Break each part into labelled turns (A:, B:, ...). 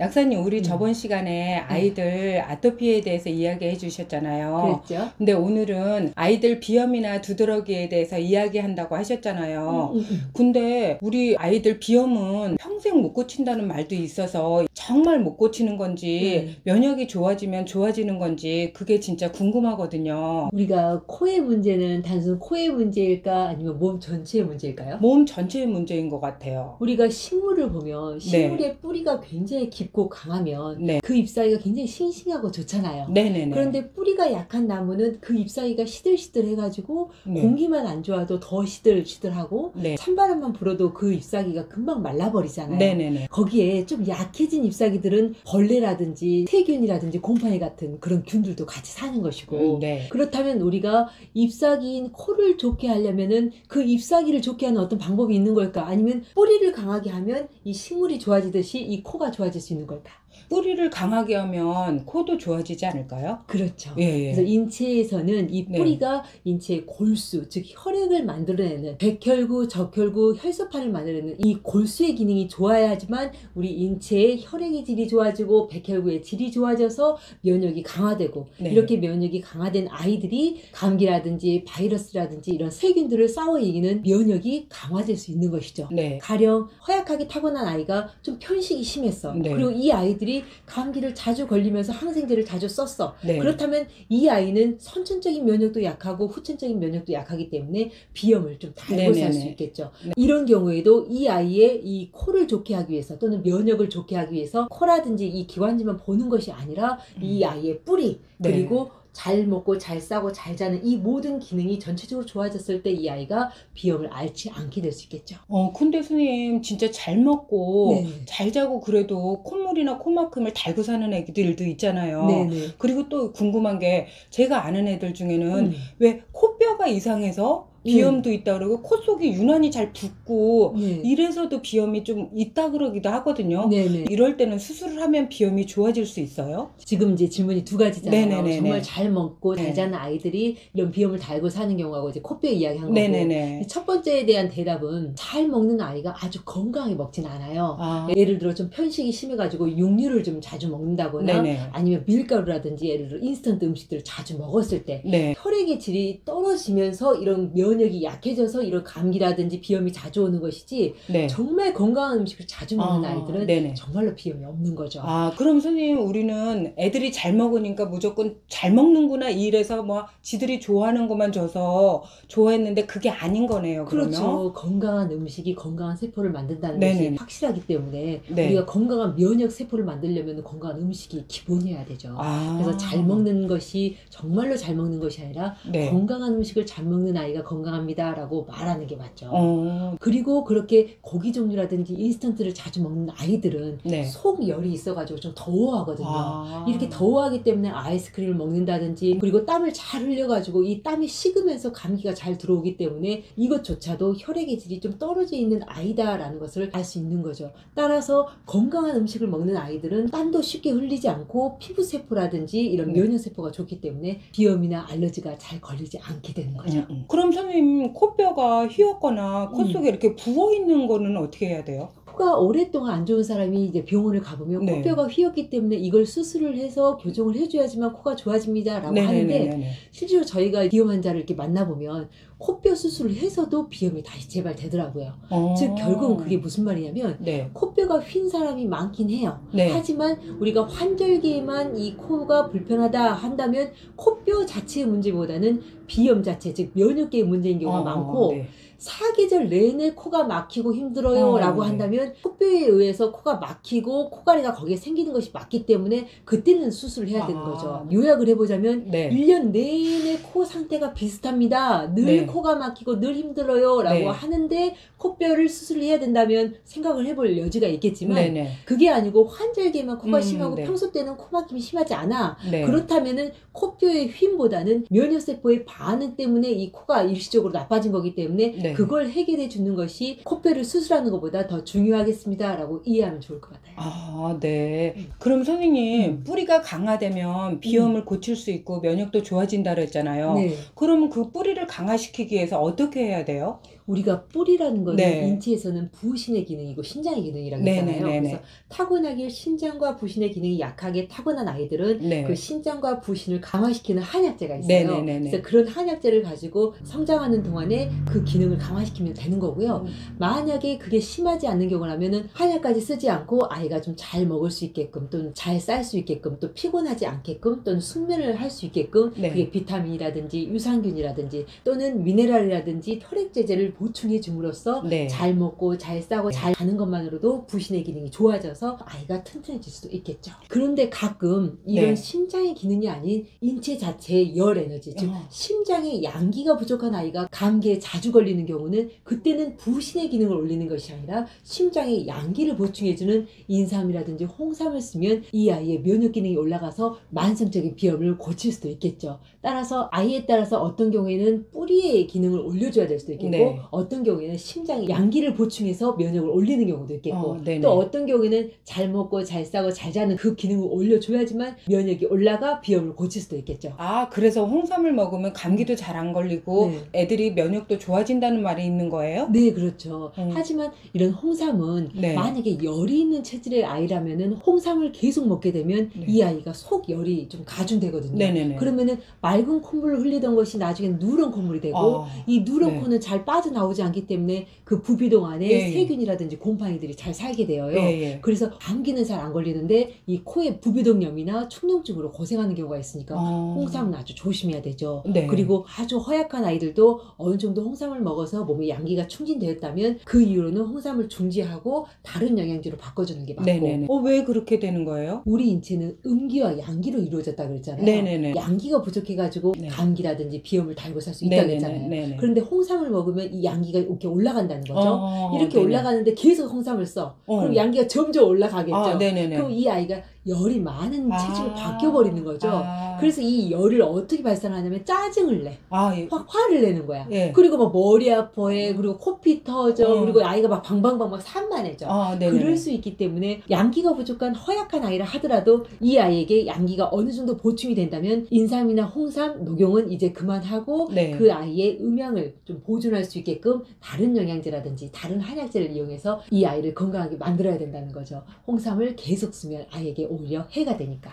A: 약사님, 우리 저번 시간에 아이들 아토피에 대해서 이야기해 주셨잖아요.
B: 그랬죠.
A: 근데 오늘은 아이들 비염이나 두드러기에 대해서 이야기한다고 하셨잖아요. 근데 우리 아이들 비염은 평생 못 고친다는 말도 있어서 정말 못 고치는 건지 면역이 좋아지면 좋아지는 건지 그게 진짜 궁금하거든요.
B: 우리가 코의 문제는 단순 코의 문제일까 아니면 몸 전체의 문제일까요?
A: 몸 전체의 문제인 것 같아요.
B: 우리가 식물을 보면 식물의 뿌리가 굉장히 깊고 강하면
A: 네.
B: 그 잎사귀가 굉장히 싱싱하고 좋잖아요.
A: 네네네.
B: 그런데 뿌리가 약한 나무는 그 잎사귀가 시들시들 해가지고
A: 네.
B: 공기만 안 좋아도 더 시들시들하고
A: 네.
B: 찬바람만 불어도 그 잎사귀가 금방 말라버리잖아요.
A: 네네네.
B: 거기에 좀 약해진 잎사귀들은 벌레라든지 세균이라든지 곰팡이 같은 그런 균들도 같이 사는 것이고
A: 네.
B: 그렇다면 우리가 잎사귀인 코를 좋게 하려면은 그 잎사귀를 좋게 하는 어떤 방법이 있는 걸까? 아니면 뿌리를 강하게 하면 이 식물이 좋아지듯이 이 코가 좋아질 수 있는 걸까?
A: 뿌리를 강하게 하면 코도 좋아지지 않을까요?
B: 그렇죠.
A: 예.
B: 그래서 인체에서는 이
A: 네.
B: 뿌리가 인체의 골수, 즉 혈액을 만들어내는 백혈구, 적혈구, 혈소판을 만들어내는 이 골수의 기능이 좋아야지만 우리 인체의 혈액의 질이 좋아지고 백혈구의 질이 좋아져서 면역이 강화되고
A: 네.
B: 이렇게 면역이 강화된 아이들이 감기라든지 바이러스라든지 이런 세균들을 싸워 이기는 면역이 강화될 수 있는 것이죠.
A: 네.
B: 가령 허약하게 타고난 아이가 좀 편식이 심했어.
A: 네.
B: 그리고 이 아이들이 감기를 자주 걸리면서 항생제를 자주 썼어.
A: 네.
B: 그렇다면 이 아이는 선천적인 면역도 약하고 후천적인 면역도 약하기 때문에 비염을 좀 달고 살 수
A: 네네네.
B: 있겠죠.
A: 네.
B: 이런 경우에도 이 아이의 이 코를 좋게 하기 위해서 또는 면역을 좋게 하기 위해서 코라든지 이 기관지만 보는 것이 아니라 이 아이의 뿌리
A: 네.
B: 그리고 잘 먹고 잘 싸고 잘 자는 이 모든 기능이 전체적으로 좋아졌을 때 이 아이가 비염을 앓지 않게 될 수 있겠죠.
A: 근데 선생님 진짜 잘 먹고
B: 네.
A: 잘 자고 그래도 콧물이나 코막힘을 달고 사는 애들도 있잖아요.
B: 네네.
A: 그리고 또 궁금한 게 제가 아는 애들 중에는 왜 코뼈가 이상해서 비염도 있다 그러고 코 속이 유난히 잘 붓고
B: 네.
A: 이래서도 비염이 좀 있다 그러기도 하거든요.
B: 네네.
A: 이럴 때는 수술을 하면 비염이 좋아질 수 있어요?
B: 지금 이제 질문이 두 가지잖아요.
A: 네네네네.
B: 정말 잘 먹고 잘
A: 네.
B: 자는 아이들이 이런 비염을 달고 사는 경우하고 이제 코뼈 이야기 한 거고.
A: 네네네.
B: 첫 번째에 대한 대답은 잘 먹는 아이가 아주 건강하게 먹진 않아요.
A: 아,
B: 예를 들어 좀 편식이 심해가지고 육류를 좀 자주 먹는다거나
A: 네네.
B: 아니면 밀가루라든지 예를 들어 인스턴트 음식들을 자주 먹었을 때
A: 네.
B: 혈액의 질이 떨어지면서 이런 면역이 약해져서 이런 감기라든지 비염이 자주 오는 것이지
A: 네.
B: 정말 건강한 음식을 자주 먹는 아이들은
A: 네네.
B: 정말로 비염이 없는 거죠.
A: 그럼 선생님, 우리는 애들이 잘 먹으니까 무조건 잘 먹는구나 이래서 뭐 지들이 좋아하는 것만 줘서 좋아했는데 그게 아닌 거네요. 그러면.
B: 그렇죠. 건강한 음식이 건강한 세포를 만든다는
A: 네네.
B: 것이 확실하기 때문에
A: 네.
B: 우리가 건강한 면역 세포를 만들려면 건강한 음식이 기본이어야 되죠. 그래서 잘 먹는 것이 정말로 잘 먹는 것이 아니라
A: 네.
B: 건강한 음식을 잘 먹는 아이가 건강합니다 라고 말하는 게 맞죠. 그리고 그렇게 고기 종류라든지 인스턴트를 자주 먹는 아이들은
A: 네.
B: 속열이 있어가지고 좀 더워하거든요. 이렇게 더워하기 때문에 아이스크림을 먹는다든지 그리고 땀을 잘 흘려가지고 이 땀이 식으면서 감기가 잘 들어오기 때문에 이것조차도 혈액의 질이 좀 떨어져 있는 아이다라는 것을 알 수 있는 거죠. 따라서 건강한 음식을 먹는 아이들은 땀도 쉽게 흘리지 않고 피부세포라든지 이런
A: 네.
B: 면역세포가 좋기 때문에 비염이나 알러지가 잘 걸리지 않게 되는 거죠.
A: 그럼 선생님, 코뼈가 휘었거나 코 속에 이렇게 부어 있는 거는 어떻게 해야 돼요?
B: 코가 오랫동안 안 좋은 사람이 이제 병원을 가보면
A: 네.
B: 코뼈가 휘었기 때문에 이걸 수술을 해서 교정을 해줘야지만 코가 좋아집니다라고 하는데 실제로 저희가 비염 환자를 이렇게 만나보면 코뼈 수술을 해서도 비염이 다시 재발되더라고요. 즉 결국은 그게 무슨 말이냐면
A: 네.
B: 코뼈가 휜 사람이 많긴 해요.
A: 네.
B: 하지만 우리가 환절기에만 이 코가 불편하다 한다면 코뼈 자체의 문제보다는 비염 자체, 즉 면역계의 문제인 경우가 많고
A: 네.
B: 사계절 내내 코가 막히고 힘들어요 라고
A: 네.
B: 한다면 코뼈에 의해서 코가 막히고 코가리가 거기에 생기는 것이 맞기 때문에 그때는 수술을 해야 되는 거죠. 요약을 해보자면
A: 네.
B: 1년 내내 코 상태가 비슷합니다. 늘
A: 네.
B: 코가 막히고 늘 힘들어요 라고
A: 네.
B: 하는데 코뼈를 수술을 해야 된다면 생각을 해볼 여지가 있겠지만
A: 네네.
B: 그게 아니고 환절기에만 코가 심하고
A: 네.
B: 평소 때는 코막힘이 심하지 않아.
A: 네.
B: 그렇다면은 코뼈의 휜보다는 면역세포의 반응 때문에 이 코가 일시적으로 나빠진 거기 때문에
A: 네.
B: 그걸 해결해 주는 것이 코뼈를 수술하는 것보다 더 중요하겠습니다 라고 이해하면 좋을 것 같아요.
A: 네. 그럼 선생님, 뿌리가 강화되면 비염을 고칠 수 있고 면역도 좋아진다 그랬잖아요.
B: 네.
A: 그러면 그 뿌리를 강화시키기 위해서 어떻게 해야 돼요?
B: 우리가 뿌리라는 거는
A: 네.
B: 인체에서는 부신의 기능이고 신장의 기능이라고
A: 네네네네.
B: 했잖아요. 그래서 타고나길 신장과 부신의 기능이 약하게 타고난 아이들은
A: 네.
B: 그 신장과 부신을 강화시키는 한약재가 있어요.
A: 네네네네.
B: 그래서 그런 한약재를 가지고 성장하는 동안에 그 기능을 강화시키면 되는 거고요. 만약에 그게 심하지 않는 경우라면은 한약까지 쓰지 않고 아이가 좀 잘 먹을 수 있게끔 또는 잘 쌀 수 있게끔 또 피곤하지 않게끔 또는 숙면을 할 수 있게끔
A: 네.
B: 그게 비타민이라든지 유산균이라든지 또는 미네랄이라든지 혈액제제를 보충해 줌으로써
A: 네.
B: 잘 먹고 잘 싸고 잘 가는 것만으로도 부신의 기능이 좋아져서 아이가 튼튼해질 수도 있겠죠. 그런데 가끔 이런
A: 네.
B: 심장의 기능이 아닌 인체 자체의 열 에너지, 즉 심장에 양기가 부족한 아이가 감기에 자주 걸리는 경우는 그때는 부신의 기능을 올리는 것이 아니라 심장에 양기를 보충해주는 인삼이라든지 홍삼을 쓰면 이 아이의 면역 기능이 올라가서 만성적인 비염을 고칠 수도 있겠죠. 따라서 아이에 따라서 어떤 경우에는 뿌리의 기능을 올려줘야 될 수도 있겠고
A: 네.
B: 어떤 경우에는 심장에 양기를 보충해서 면역을 올리는 경우도 있겠고
A: 네네.
B: 또 어떤 경우에는 잘 먹고 잘 싸고 잘 자는 그 기능을 올려줘야지만 면역이 올라가 비염을 고칠 수도 있겠죠.
A: 아, 그래서 홍삼을 먹으면 감기도 잘 안 걸리고
B: 네.
A: 애들이 면역도 좋아진다는 말이 있는 거예요?
B: 네, 그렇죠. 하지만 이런 홍삼은
A: 네.
B: 만약에 열이 있는 체질의 아이라면은 홍삼을 계속 먹게 되면
A: 네.
B: 이 아이가 속 열이 좀 가중되거든요.
A: 네네네.
B: 그러면은 맑은 콧물을 흘리던 것이 나중에 누런 콧물이 되고 이 누런
A: 네.
B: 코는 잘 빠져나오지 않기 때문에 그 부비동 안에
A: 예, 예.
B: 세균이라든지 곰팡이들이 잘 살게 되어요.
A: 예.
B: 그래서 감기는 잘 안 걸리는데 이 코에 부비동염이나 축농증으로 고생하는 경우가 있으니까 홍삼은 아주 조심해야 되죠.
A: 네.
B: 그리고 아주 허약한 아이들도 어느 정도 홍삼을 먹어서 몸에 양기가 충진되었다면 그 이후로는 홍삼을 중지하고 다른 영양제로 바꿔주는 게 맞고.
A: 네네네. 왜 그렇게 되는 거예요?
B: 우리 인체는 음기와 양기로 이루어졌다 그랬잖아요.
A: 네네네.
B: 양기가 부족해가지고
A: 네.
B: 감기라든지 비염을 달고 살 수 있다고 했잖아요.
A: 네네.
B: 그런데 홍삼을 먹으면 이 양기가 이렇게 올라간다는 거죠. 이렇게
A: 네네.
B: 올라가는데 계속 홍삼을 써. 그럼 양기가 점점 올라가겠죠.
A: 네네네.
B: 그럼 이 아이가 열이 많은 체질로 바뀌어버리는 거죠. 그래서 이 열을 어떻게 발산하냐면 짜증을 내.
A: 예.
B: 화를 내는 거야.
A: 예.
B: 그리고 막 머리 아파해. 그리고 코피 터져. 그리고 아이가 막 방방방 막 산만해져. 그럴 수 있기 때문에 양기가 부족한 허약한 아이라 하더라도 이 아이에게 양기가 어느 정도 보충이 된다면 인삼이나 홍삼, 녹용은 이제 그만하고
A: 네.
B: 그 아이의 음양을 좀 보존할 수 있게끔 다른 영양제라든지 다른 한약제를 이용해서 이 아이를 건강하게 만들어야 된다는 거죠. 홍삼을 계속 쓰면 아이에게 오히려 해가 되니까.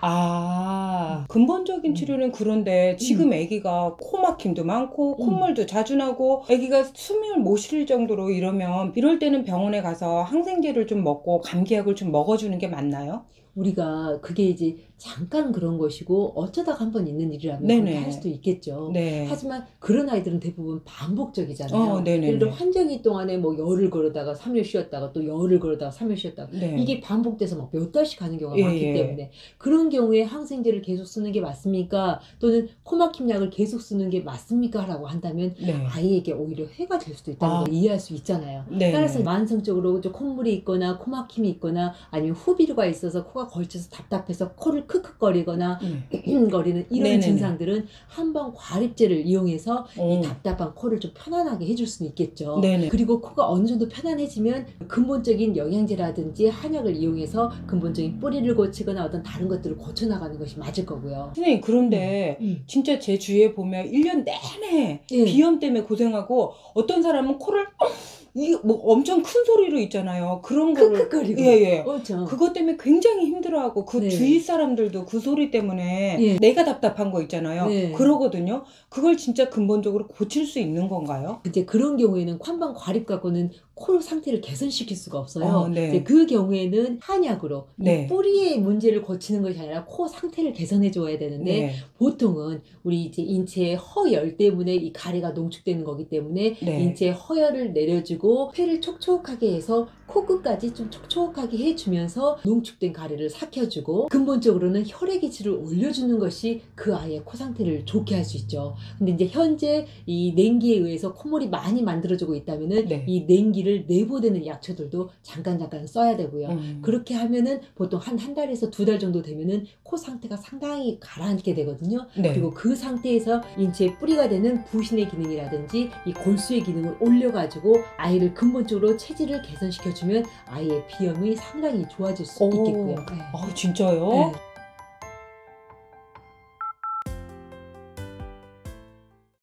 A: 근본적인 치료는 그런데 지금 아기가 코 막힘도 많고 콧물도 자주 나고 아기가 숨을 못 쉴 정도로 이럴 때는 병원에 가서 항생제를 좀 먹고 감기약을 좀 먹어주는 게 맞나요?
B: 우리가 그게 이제 잠깐 그런 것이고 어쩌다가 한번 있는 일이라면 그렇게 할 수도 있겠죠.
A: 네.
B: 하지만 그런 아이들은 대부분 반복적이잖아요.
A: 네네네.
B: 예를 들어 환경이 동안에 뭐 열을 걸었다가 3일 쉬었다가 또 열을 걸었다가 3일 쉬었다가
A: 네.
B: 이게 반복돼서 막 몇 달씩 가는 경우가
A: 예,
B: 많기
A: 예.
B: 때문에 그런 경우에 항생제를 계속 쓰는 게 맞습니까? 또는 코막힘 약을 계속 쓰는 게 맞습니까? 라고 한다면
A: 네.
B: 아이에게 오히려 해가 될 수도 있다는 걸 이해할 수 있잖아요.
A: 네.
B: 따라서 만성적으로 좀 콧물이 있거나 코막힘이 있거나 아니면 후비루가 있어서 코가 걸쳐서 답답해서 코를 크크거리거나 거리는 이런
A: 네네네.
B: 증상들은 한번 과립제를 이용해서 이
A: 어.
B: 답답한 코를 좀 편안하게 해줄 수는 있겠죠.
A: 네네.
B: 그리고 코가 어느 정도 편안해지면 근본적인 영양제라든지 한약을 이용해서 근본적인 뿌리를 고치거나 어떤 다른 것들을 고쳐나가는 것이 맞을 거고요.
A: 선생님, 그런데 진짜 제 주위에 보면 1년 내내 비염 때문에 고생하고 어떤 사람은 코를 이게 뭐 엄청 큰 소리로 있잖아요. 그런 거를
B: 크크거리고.
A: 예.
B: 그렇죠.
A: 그것 때문에 굉장히 힘들어하고 그
B: 네.
A: 주위 사람들도 그 소리 때문에
B: 예.
A: 내가 답답한 거 있잖아요.
B: 네.
A: 그러거든요. 그걸 진짜 근본적으로 고칠 수 있는 건가요?
B: 이제 그런 경우에는 한방 과립 갖고는 코 상태를 개선시킬 수가 없어요.
A: 네.
B: 이제 그 경우에는 한약으로
A: 네.
B: 이 뿌리의 문제를 고치는 것이 아니라 코 상태를 개선해 줘야 되는데
A: 네.
B: 보통은 우리 이제 인체의 허열 때문에 이 가래가 농축되는 거기 때문에
A: 네.
B: 인체의 허열을 내려주고 폐를 촉촉하게 해서 코끝까지 좀 촉촉하게 해주면서 농축된 가래를 삭혀주고 근본적으로는 혈액의 질을 올려주는 것이 그 아이의 코 상태를 좋게 할 수 있죠. 근데 이제 현재 이 냉기에 의해서 콧물이 많이 만들어지고 있다면은
A: 네.
B: 이 냉기를 내보내는 약초들도 잠깐 써야 되고요. 그렇게 하면은 보통 한 달에서 2달 정도 되면은 코 상태가 상당히 가라앉게 되거든요.
A: 네.
B: 그리고 그 상태에서 인체의 뿌리가 되는 부신의 기능이라든지 이 골수의 기능을 올려가지고 아이를 근본적으로 체질을 개선시켜주면 아이의 비염이 상당히 좋아질 수 있겠고요. 네.
A: 진짜요?
B: 네.